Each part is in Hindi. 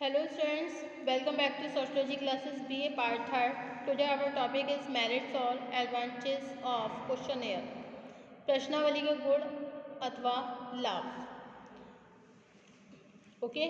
Hello students, welcome back to Sociology classes BA part 3rd. Today our topic is merits or advantages of questionnaire. प्रश्नावली के गुण अथवा लाभ. Okay.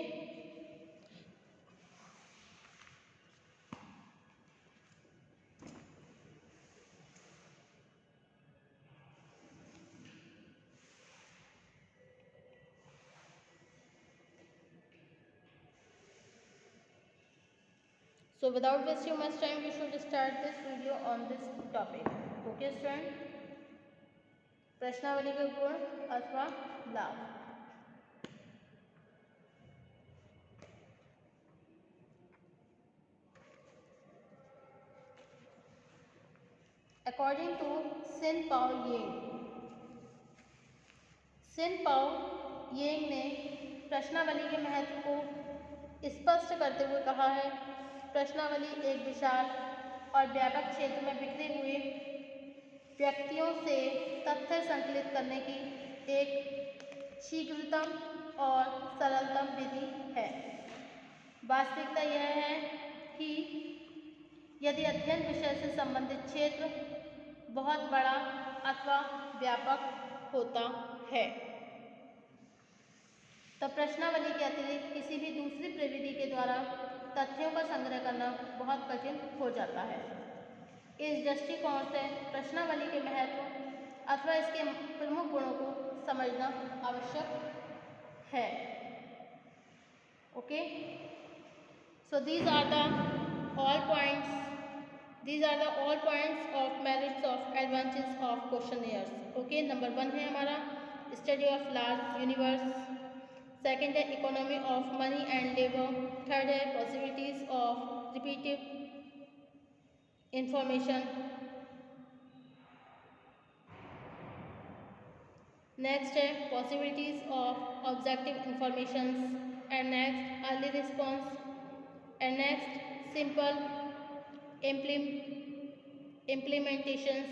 So without wasting much time, we should start this video on this topic. Okay student. प्रश्नावली के गुण अथवा लाभ. According to Sin-Pao Yang ने प्रश्नावली के महत्व को स्पष्ट करते हुए कहा है, प्रश्नावली एक विशाल और व्यापक क्षेत्र में बिखरे हुए व्यक्तियों से तथ्य संकलित करने की एक शीघ्रतम और सरलतम विधि है। वास्तविकता यह है कि यदि अध्ययन विषय से संबंधित क्षेत्र बहुत बड़ा अथवा व्यापक होता है तब प्रश्नावली के अतिरिक्त किसी भी दूसरी प्रविधि के द्वारा तथ्यों का संग्रह करना बहुत कठिन हो जाता है। इस दृष्टिकोण से प्रश्नावली के महत्व अथवा इसके प्रमुख गुणों को समझना आवश्यक है। Okay, so these are the all points of merits of advantages of questionnaires. Okay, number 1 है हमारा study of large universe, second है economy of money and labour, third है possibilities of repetitive information, next है possibilities of objective information, and next early response, and next simple implementations,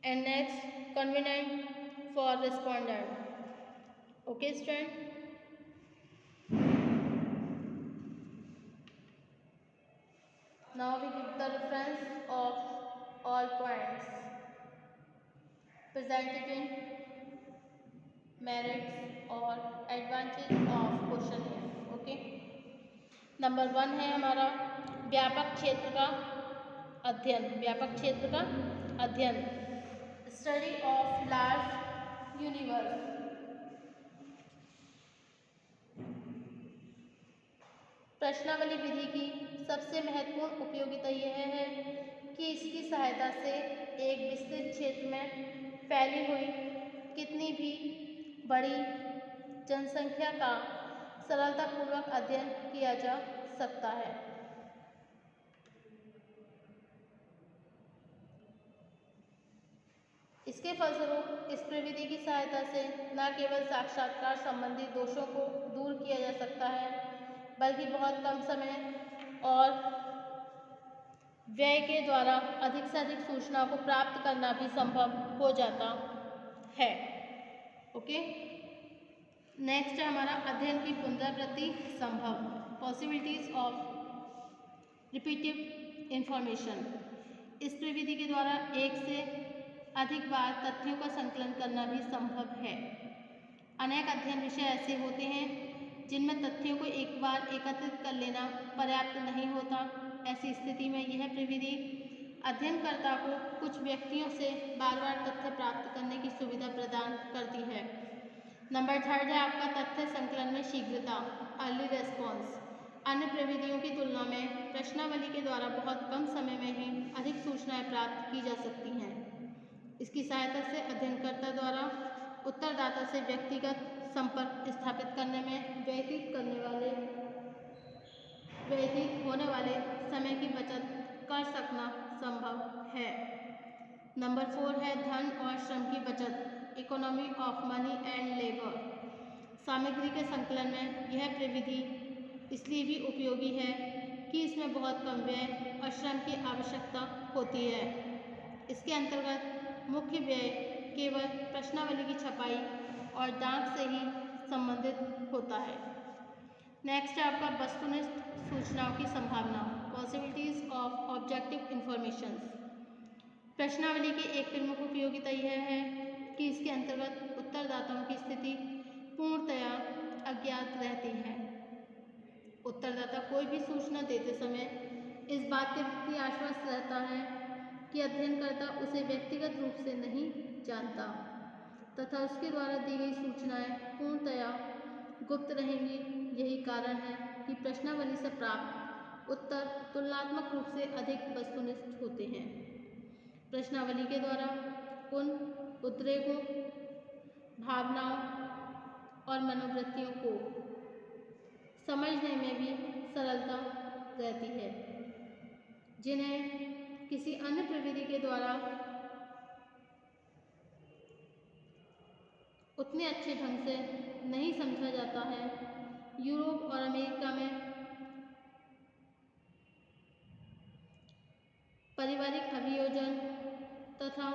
and next convenient for respondent. Okay student. Now we give the reference of all points presented in merits or advantages of questionnaire. Okay. Number 1 है हमारा व्यापक क्षेत्र का अध्ययन, स्टडी ऑफ लार्ज यूनिवर्स। प्रश्नावली विधि की सबसे महत्वपूर्ण उपयोगिता यह है कि इसकी सहायता से एक विस्तृत क्षेत्र में फैली हुई कितनी भी बड़ी जनसंख्या का सरलतापूर्वक अध्ययन किया जा सकता है। इसके फलस्वरूप इस प्रविधि की सहायता से न केवल साक्षात्कार संबंधी दोषों को दूर किया जा सकता है, बल्कि बहुत कम समय और व्यय के द्वारा अधिक से अधिक सूचनाओं को प्राप्त करना भी संभव हो जाता है। ओके, नेक्स्ट है हमारा अध्ययन की पुनरावृत्ति संभव, पॉसिबिलिटीज ऑफ रिपीटिव इंफॉर्मेशन। इस प्रविधि के द्वारा एक से अधिक बार तथ्यों का संकलन करना भी संभव है। अनेक अध्ययन विषय ऐसे होते हैं जिनमें तथ्यों को एक बार एकत्रित कर लेना पर्याप्त नहीं होता। ऐसी स्थिति में यह प्रविधि अध्ययनकर्ता को कुछ व्यक्तियों से बार बार तथ्य प्राप्त करने की सुविधा प्रदान करती है। नंबर 3 है आपका तथ्य संकलन में शीघ्रता, अर्ली रेस्पॉन्स। अन्य प्रविधियों की तुलना में प्रश्नावली के द्वारा बहुत कम समय में ही अधिक सूचनाएं प्राप्त की जा सकती हैं। इसकी सहायता से अध्ययनकर्ता द्वारा उत्तरदाता से व्यक्तिगत संपर्क स्थापित करने में व्यतीत होने वाले समय की बचत कर सकना संभव है। नंबर 4 है धन और श्रम की बचत, economy of money and labour. सामग्री के संकलन में यह प्रविधि इसलिए भी उपयोगी है कि इसमें बहुत कम व्यय और श्रम की आवश्यकता होती है। इसके अंतर्गत मुख्य व्यय केवल प्रश्नावली की छपाई और डाक से ही संबंधित होता है। नेक्स्ट है आपका वस्तुनिष्ठ सूचनाओं की संभावना, पॉसिबिलिटीज ऑफ ऑब्जेक्टिव इंफॉर्मेशन। प्रश्नावली की एक प्रमुख उपयोगिता यह है कि इसके अंतर्गत उत्तरदाताओं की स्थिति पूर्णतया अज्ञात रहती है। उत्तरदाता कोई भी सूचना देते समय इस बात के प्रति आश्वस्त रहता है कि अध्ययनकर्ता उसे व्यक्तिगत रूप से नहीं जानता तथा उसके द्वारा दी गई सूचनाएं पूर्णतया गुप्त रहेंगी। यही कारण है कि प्रश्नावली से प्राप्त उत्तर तुलनात्मक रूप से अधिक वस्तुनिष्ठ होते हैं। प्रश्नावली के द्वारा उन उद्रेकों, भावनाओं और मनोवृत्तियों को समझने में भी सरलता रहती है, जिन्हें किसी अन्य प्रविधि के द्वारा उतने अच्छे ढंग से नहीं समझा जाता है। यूरोप और अमेरिका में पारिवारिक अभियोजन तथा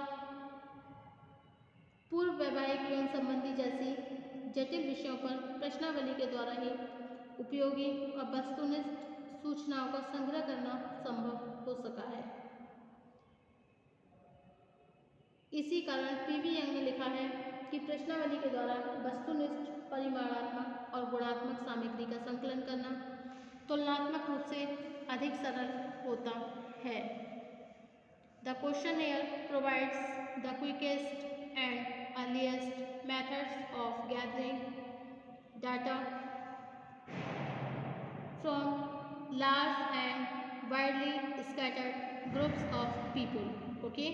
पूर्व वैवाहिक यौन संबंधी जैसी जटिल विषयों पर प्रश्नावली के द्वारा ही उपयोगी और वस्तुनिष्ठ सूचनाओं का संग्रह करना संभव हो सका है। इसी कारण पीवी यंग ने लिखा है कि प्रश्नावली के द्वारा वस्तुनिष्ठ, परिमाणात्मक और गुणात्मक सामग्री का संकलन करना तुलनात्मक रूप से अधिक सरल होता है। The questionnaire provides the quickest and earliest methods of gathering data from large and widely scattered groups of people. Okay,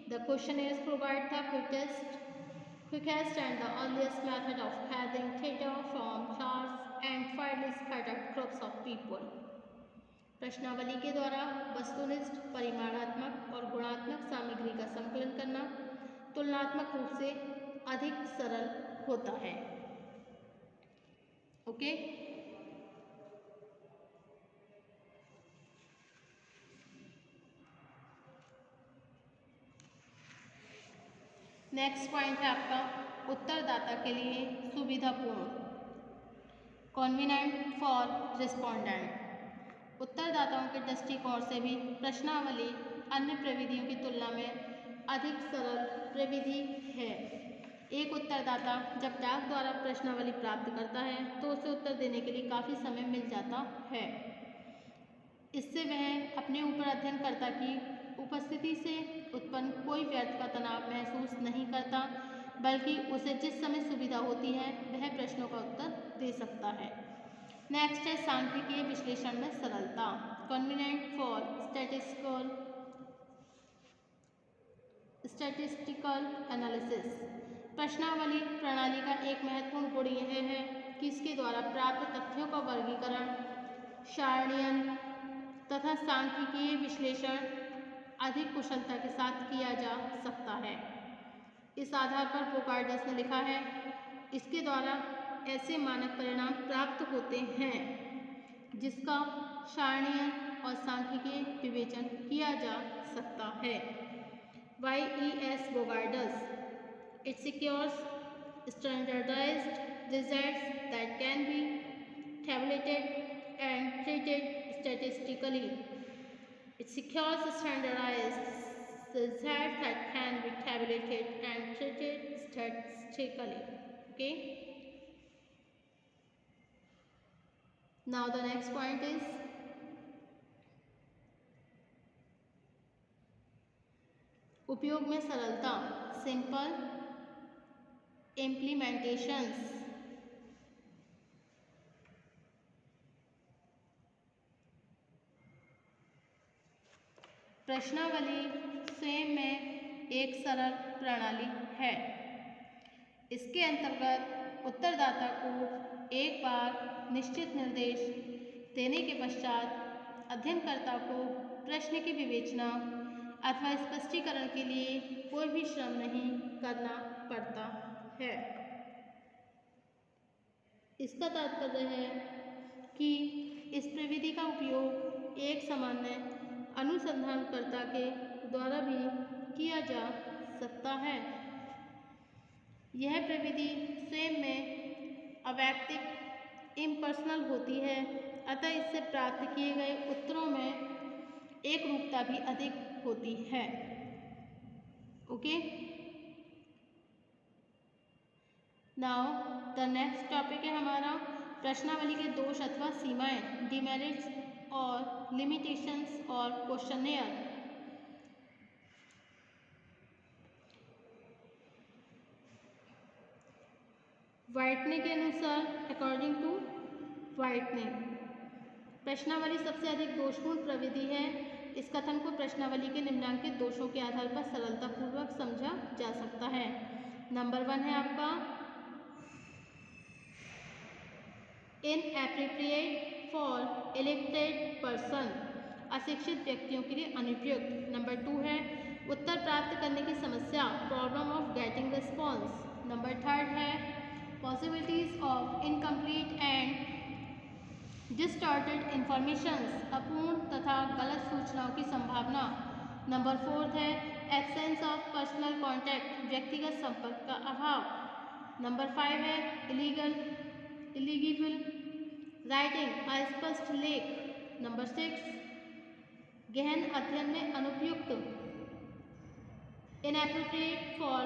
the questionnaires provide the quickest and the earliest method of gathering data from large and widely scattered groups of people. प्रश्नावली के द्वारा वस्तुनिष्ठ, परिमाणात्मक और गुणात्मक सामग्री का संकलन करना तुलनात्मक रूप से अधिक सरल होता है। ओके, नेक्स्ट पॉइंट है आपका उत्तरदाता के लिए सुविधापूर्ण, कन्वीनिएंट फॉर रिस्पोंडेंट। उत्तरदाताओं के दृष्टिकोण से भी प्रश्नावली अन्य प्रविधियों की तुलना में अधिक सरल प्रविधि है। एक उत्तरदाता जब डाक द्वारा प्रश्नावली प्राप्त करता है तो उसे उत्तर देने के लिए काफ़ी समय मिल जाता है। इससे वह अपने ऊपर अध्ययनकर्ता की उपस्थिति से उत्पन्न कोई व्यर्थ का तनाव महसूस नहीं करता, बल्कि उसे जिस समय सुविधा होती है वह प्रश्नों का उत्तर दे सकता है। नेक्स्ट है सांख्यिकीय विश्लेषण में सरलता, कन्वीनिएंट फॉर स्टैटिस्टिकल एनालिसिस। प्रश्नावली प्रणाली का एक महत्वपूर्ण गुण यह है कि इसके द्वारा प्राप्त तथ्यों का वर्गीकरण, सारणीयन तथा सांख्यिकीय विश्लेषण अधिक कुशलता के साथ किया जा सकता है। इस आधार पर बोकार्डस ने लिखा है, इसके द्वारा ऐसे मानक परिणाम प्राप्त होते हैं जिसका सारणीयन और सांख्यिकीय विवेचन किया जा सकता है। YES बोकार्डस, it secures standardized results that can be tabulated and treated statistically. It secures standardized results that can be tabulated and treated statistically. Okay. Now the next point is उपयोग में सरलता, सिंपल इम्प्लीमेंटेशंस। प्रश्नावली स्वयं में एक सरल प्रणाली है। इसके अंतर्गत उत्तरदाता को एक बार निश्चित निर्देश देने के पश्चात अध्ययनकर्ता को प्रश्न की विवेचना अथवा स्पष्टीकरण के लिए कोई भी श्रम नहीं करना पड़ता है। इसका तात्पर्य है कि इस प्रविधि का उपयोग एक सामान्य अनुसंधानकर्ता के द्वारा भी किया जा सकता है। यह प्रविधि स्वयं में अवैयक्तिक इम्पर्सनल होती है, अतः इससे प्राप्त किए गए उत्तरों में एक रूपता भी अधिक होती है। Okay, now the next topic है हमारा प्रश्नावली के दोष अथवा सीमाएं, डिमेरिट्स और लिमिटेशंस और क्वेश्चनेयर। व्हाइटने के अनुसार, अकॉर्डिंग टू व्हाइटने, प्रश्नावली सबसे अधिक दोषपूर्ण प्रविधि है। इस कथन को प्रश्नावली के निम्नांकित दोषों के आधार पर सरलतापूर्वक समझा जा सकता है। नंबर 1 है आपका इनएप्रोप्रिएट फॉर इलिटरेट पर्सन, अशिक्षित व्यक्तियों के लिए अनुपयुक्त। नंबर 2 है उत्तर प्राप्त करने की समस्या, problem of getting response. Number 3 है possibilities of incomplete and distorted informations, अपूर्ण तथा गलत सूचनाओं की संभावना। नंबर 4 है एब्सेंस ऑफ पर्सनल कॉन्टैक्ट, व्यक्तिगत संपर्क का अभाव। नंबर 5 है इलीगल राइटिंग, अस्पष्ट लेख। नंबर 6 गहन अध्ययन में अनुपयुक्त, inappropriate for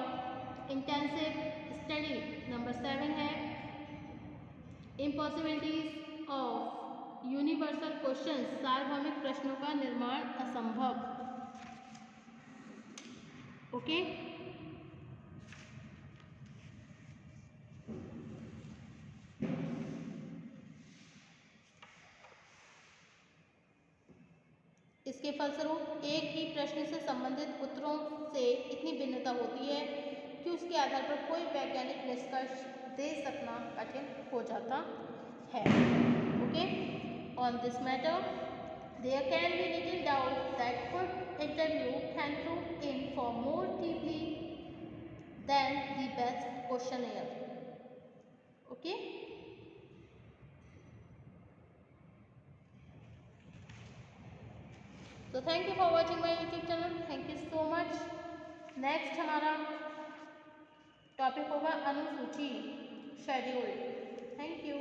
intensive study. Number 7 है इम्पॉसिबिलिटीज ऑफ यूनिवर्सल क्वेश्चंस, सार्वभौमिक प्रश्नों का निर्माण असंभव। ओके, इसके फलस्वरूप एक ही प्रश्न से संबंधित उत्तरों से इतनी भिन्नता होती है कि उसके आधार पर कोई वैज्ञानिक निष्कर्ष दे सकना कठिन हो जाता है। Okay, on this matter there can be little doubt that good interview can prove in for more deeply than the best questionnaire. Okay, तो thank you for watching my YouTube channel, thank you so much. Next हमारा टॉपिक होगा अनुसूची, शेड्यूल। Thank you.